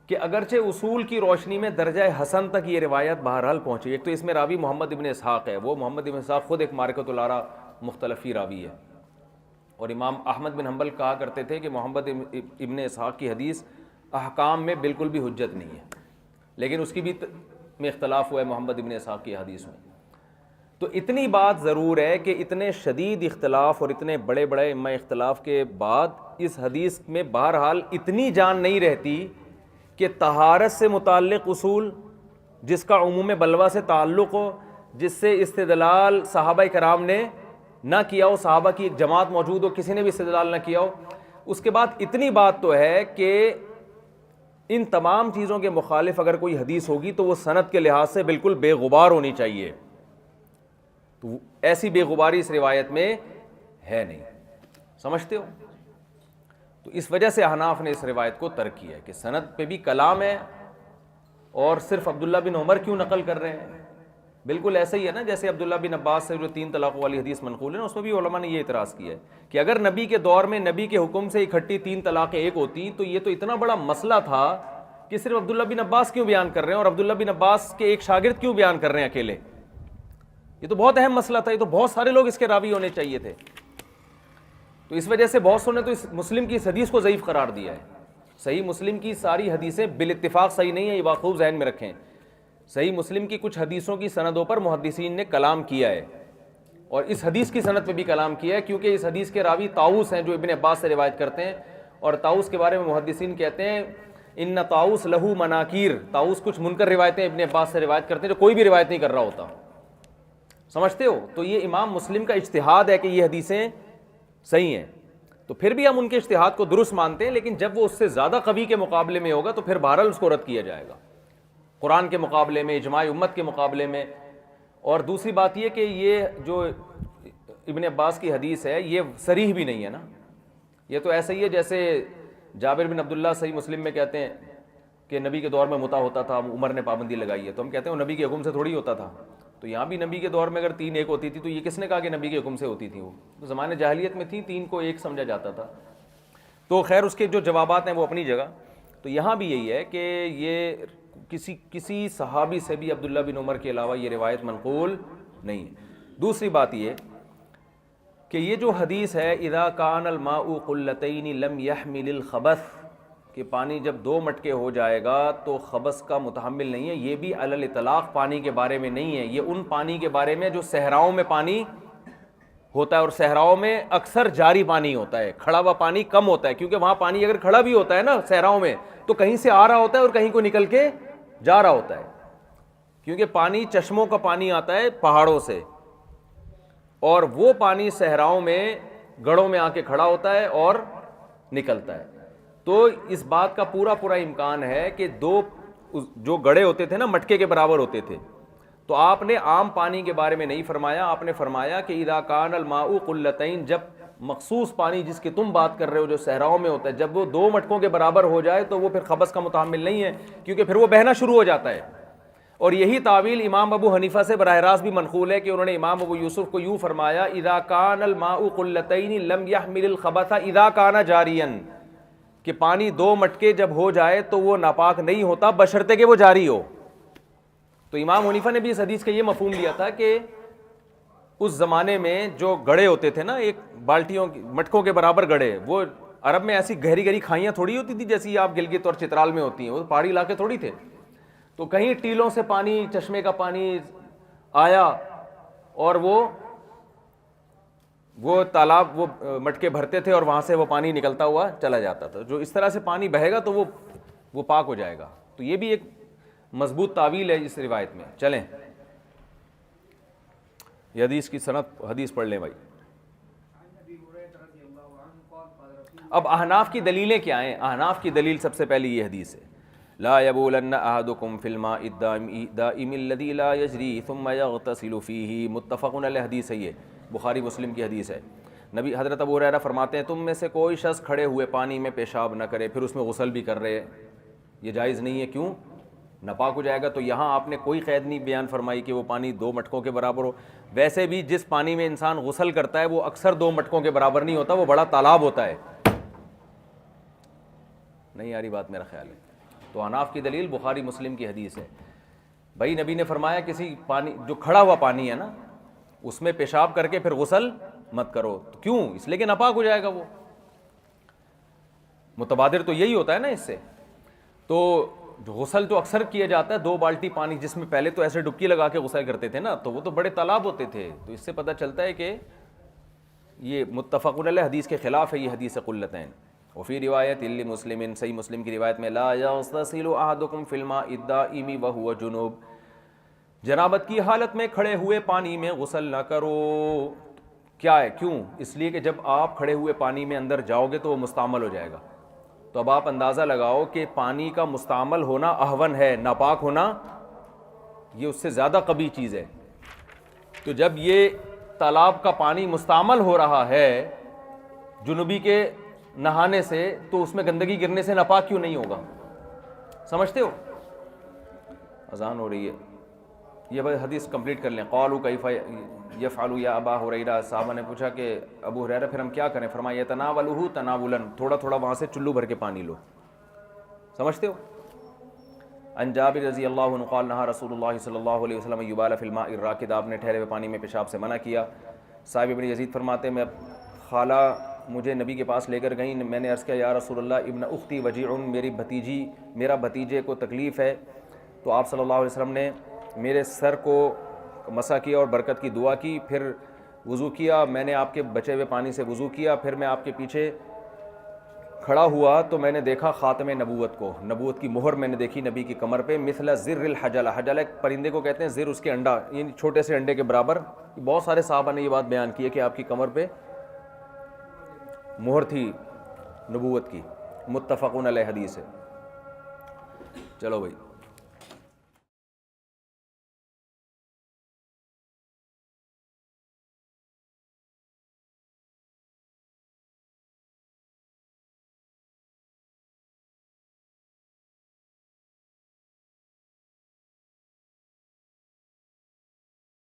کہ اگرچہ اصول کی روشنی میں درجہ حسن تک یہ روایت بہرحال پہنچی. ایک تو اس میں راوی محمد ابن اسحاق ہے, وہ محمد ابن اسحاق خود ایک معرکۃ الآراء مختلفی راوی ہے, اور امام احمد بن حنبل کہا کرتے تھے کہ محمد ابن اسحاق کی حدیث احکام میں بالکل بھی حجت نہیں ہے, لیکن اس کی بھی میں اختلاف ہوا ہے محمد ابن اسحاق کی حدیث میں. تو اتنی بات ضرور ہے کہ اتنے شدید اختلاف اور اتنے بڑے بڑے ائمہ اختلاف کے بعد اس حدیث میں بہرحال اتنی جان نہیں رہتی کہ طہارت سے متعلق اصول جس کا عموم بلوہ سے تعلق ہو, جس سے استدلال صحابہ کرام نے نہ کیا ہو, صحابہ کی ایک جماعت موجود ہو, کسی نے بھی استدلال نہ کیا ہو. اس کے بعد اتنی بات تو ہے کہ ان تمام چیزوں کے مخالف اگر کوئی حدیث ہوگی تو وہ سند کے لحاظ سے بالکل بے غبار ہونی چاہیے. تو ایسی بے غباری اس روایت میں ہے نہیں, سمجھتے ہو؟ تو اس وجہ سے احناف نے اس روایت کو ترک کیا ہے کہ سند پہ بھی کلام ہے, اور صرف عبداللہ بن عمر کیوں نقل کر رہے ہیں؟ بالکل ایسا ہی ہے نا جیسے عبداللہ بن عباس سے جو 3 طلاقوں والی حدیث منقول ہے نا, اس میں بھی علماء نے یہ اعتراض کیا ہے کہ اگر نبی کے دور میں نبی کے حکم سے اکٹھی 3 طلاقیں ایک ہوتی تو یہ تو اتنا بڑا مسئلہ تھا کہ صرف عبداللہ بن عباس کیوں بیان کر رہے ہیں, اور عبداللہ بن عباس کے ایک شاگرد کیوں بیان کر رہے ہیں اکیلے؟ یہ تو بہت اہم مسئلہ تھا, یہ تو بہت سارے لوگ اس کے راوی ہونے چاہیے تھے. تو اس وجہ سے بہت سو نے تو اس مسلم کی اس حدیث کو ضعیف قرار دیا ہے. صحیح مسلم کی ساری حدیثیں بالاتفاق صحیح نہیں ہیں, یہ بات خوب ذہن میں رکھیں. صحیح مسلم کی کچھ حدیثوں کی سندوں پر محدثین نے کلام کیا ہے, اور اس حدیث کی سند پہ بھی کلام کیا ہے, کیونکہ اس حدیث کے راوی طاؤس ہیں جو ابن عباس سے روایت کرتے ہیں, اور طاؤس کے بارے میں محدثین کہتے ہیں ان طاؤس لہو مناکیر, طاؤس کچھ منکر روایتیں ابن عباس سے روایت کرتے ہیں جو کوئی بھی روایت نہیں کر رہا ہوتا. سمجھتے ہو؟ تو یہ امام مسلم کا اجتہاد ہے کہ یہ حدیثیں صحیح ہیں, تو پھر بھی ہم ان کے اجتہاد کو درست مانتے ہیں, لیکن جب وہ اس سے زیادہ قوی کے مقابلے میں ہوگا تو پھر بہرحال اس کو رد کیا جائے گا, قرآن کے مقابلے میں, اجماع امت کے مقابلے میں. اور دوسری بات یہ کہ یہ جو ابن عباس کی حدیث ہے یہ صریح بھی نہیں ہے نا, یہ تو ایسا ہی ہے جیسے جابر بن عبداللہ صحیح مسلم میں کہتے ہیں کہ نبی کے دور میں متع ہوتا تھا, عمر نے پابندی لگائی ہے, تو ہم کہتے ہیں وہ نبی کے حکم سے تھوڑی ہوتا تھا. تو یہاں بھی نبی کے دور میں اگر 3 ایک ہوتی تھی تو یہ کس نے کہا کہ نبی کے حکم سے ہوتی تھی؟ وہ تو زمانے جاہلیت میں تھی, 3 کو ایک سمجھا جاتا تھا. تو خیر اس کے جو جوابات ہیں وہ اپنی جگہ. تو یہاں بھی یہی ہے کہ یہ کسی صحابی سے بھی عبداللہ بن عمر کے علاوہ یہ روایت منقول نہیں ہے. دوسری بات یہ کہ یہ جو حدیث ہے اذا کان الماء قلتین لم يحمل الخبث, کہ پانی جب 2 مٹکے ہو جائے گا تو خبث کا متحمل نہیں ہے, یہ بھی علی الاطلاق پانی کے بارے میں نہیں ہے, یہ ان پانی کے بارے میں جو صحراؤں میں پانی ہوتا ہے, اور صحراؤں میں اکثر جاری پانی ہوتا ہے, کھڑا ہوا پانی کم ہوتا ہے, کیونکہ وہاں پانی اگر کھڑا بھی ہوتا ہے نا صحراؤں میں تو کہیں سے آ رہا ہوتا ہے اور کہیں کو نکل کے جا رہا ہوتا ہے, کیونکہ پانی چشموں کا پانی آتا ہے پہاڑوں سے, اور وہ پانی صحراؤں میں گڑھوں میں آ کے کھڑا ہوتا ہے اور نکلتا ہے. تو اس بات کا پورا امکان ہے کہ 2 جو گڑھے ہوتے تھے نا مٹکے کے برابر ہوتے تھے, تو آپ نے عام پانی کے بارے میں نہیں فرمایا, آپ نے فرمایا کہ اذا کان الماء قلتین, جب مخصوص پانی جس کی تم بات کر رہے ہو جو صحراؤں میں ہوتا ہے, جب وہ 2 مٹکوں کے برابر ہو جائے تو وہ پھر خبث کا متحمل نہیں ہے, کیونکہ پھر وہ بہنا شروع ہو جاتا ہے. اور یہی تعویل امام ابو حنیفہ سے براہ راست بھی منقول ہے کہ انہوں نے امام ابو یوسف کو یوں فرمایا اذا کان الماء قلتین لم يحمل الخبث اذا کان جاریا, کہ پانی 2 مٹکے جب ہو جائے تو وہ ناپاک نہیں ہوتا بشرطے کہ وہ جاری ہو. تو امام حنیفہ نے بھی اس حدیث کا یہ مفہوم لیا تھا کہ اس زمانے میں جو گڑھے ہوتے تھے نا, ایک بالٹیوں مٹکوں کے برابر گڑھے, وہ عرب میں ایسی گہری گہری کھائیاں تھوڑی ہوتی تھی جیسی آپ گلگت اور چترال میں ہوتی ہیں, وہ پہاڑی علاقے تھوڑی تھے. تو کہیں ٹیلوں سے پانی, چشمے کا پانی آیا اور وہ تالاب, وہ مٹکے بھرتے تھے اور وہاں سے وہ پانی نکلتا ہوا چلا جاتا تھا. جو اس طرح سے پانی بہے گا تو وہ پاک ہو جائے گا. تو یہ بھی ایک مضبوط تعویل ہے اس روایت میں. چلیں یہ حدیث کی سند حدیث پڑھ لیں بھائی. اب احناف کی دلیلیں کیا ہیں؟ احناف کی دلیل سب سے پہلی یہ حدیث ہے لا یبولن احدکم فی الماء الدائم الذی لا یجری ثم یغتسل فیہ, متفق علیہ حدیث ہے, یہ بخاری مسلم کی حدیث ہے. نبی حضرت ابو ہریرہ فرماتے ہیں تم میں سے کوئی شخص کھڑے ہوئے پانی میں پیشاب نہ کرے پھر اس میں غسل بھی کر رہے, یہ جائز نہیں ہے. کیوں؟ ناپاک ہو جائے گا. تو یہاں آپ نے کوئی قید نہیں بیان فرمائی کہ وہ پانی 2 مٹکوں کے برابر ہو. ویسے بھی جس پانی میں انسان غسل کرتا ہے وہ اکثر 2 مٹکوں کے برابر نہیں ہوتا, وہ بڑا تالاب ہوتا ہے. نہیں آ رہی بات میرا خیال ہے. تو حناف کی دلیل بخاری مسلم کی حدیث ہے. بھائی نبی نے فرمایا کسی پانی جو کھڑا ہوا پانی ہے نا اس میں پیشاب کر کے پھر غسل مت کرو. تو کیوں؟ اس لیے کہ ناپاک ہو جائے گا وہ. متبادر تو یہی ہوتا ہے نا اس سے. تو غسل تو اکثر کیا جاتا ہے 2 بالٹی پانی، جس میں پہلے تو ایسے ڈبکی لگا کے غسل کرتے تھے نا، تو وہ تو بڑے تالاب ہوتے تھے. تو اس سے پتہ چلتا ہے کہ یہ متفق علیہ حدیث کے خلاف ہے یہ حدیث قلتین. وفی روایت لمسلم، صحیح مسلم کی روایت میں لا یغتسل احدکم فی الماء الدائم وهو جنوب، جنابت کی حالت میں کھڑے ہوئے پانی میں غسل نہ کرو. کیا ہے؟ کیوں؟ اس لیے کہ جب آپ کھڑے ہوئے پانی میں اندر جاؤ گے تو وہ مستعمل ہو جائے گا. تو اب آپ اندازہ لگاؤ کہ پانی کا مستعمل ہونا اہون ہے، ناپاک ہونا یہ اس سے زیادہ قبیح چیز ہے. تو جب یہ تالاب کا پانی مستعمل ہو رہا ہے جنوبی کے نہانے سے، تو اس میں گندگی گرنے سے ناپاک کیوں نہیں ہوگا؟ سمجھتے ہو؟ اذان ہو رہی ہے. یہ بھائی حدیث کمپلیٹ کر لیں. قالوا کیف یفعل یا ابا ہریرہ، صحابہ نے پوچھا کہ ابو ہریرہ پھر ہم کیا کریں؟ فرمایا یتناولہ تناولا، تھوڑا تھوڑا وہاں سے چلو بھر کے پانی لو. سمجھتے ہو؟ عن جابر رضی اللہ عنہ قال نہا رسول اللہ صلی اللہ علیہ وسلم یبال فی الماء الراکد، آپ نے ٹھہرے ہوئے پانی میں پیشاب سے منع کیا. صاحب ابن یزید فرماتے میں خالہ مجھے نبی کے پاس لے کر گئیں، میں نے عرض کیا یا رسول اللہ ابن اختی وجیع، میرا بھتیجے کو تکلیف ہے. تو آپ صلی اللہ علیہ وسلم نے میرے سر کو مسح کیا اور برکت کی دعا کی، پھر وضو کیا. میں نے آپ کے بچے ہوئے پانی سے وضو کیا، پھر میں آپ کے پیچھے کھڑا ہوا تو میں نے دیکھا خاتم نبوت کو، نبوت کی مہر میں نے دیکھی نبی کی کمر پہ. مثل زر الحجلہ، حجلہ ایک پرندے کو کہتے ہیں، زر اس کے انڈا، یعنی چھوٹے سے انڈے کے برابر. بہت سارے صحابہ نے یہ بات بیان کی ہے کہ آپ کی کمر پہ مہر تھی نبوت کی. متفقون علیہ حدیث ہے. چلو بھائی.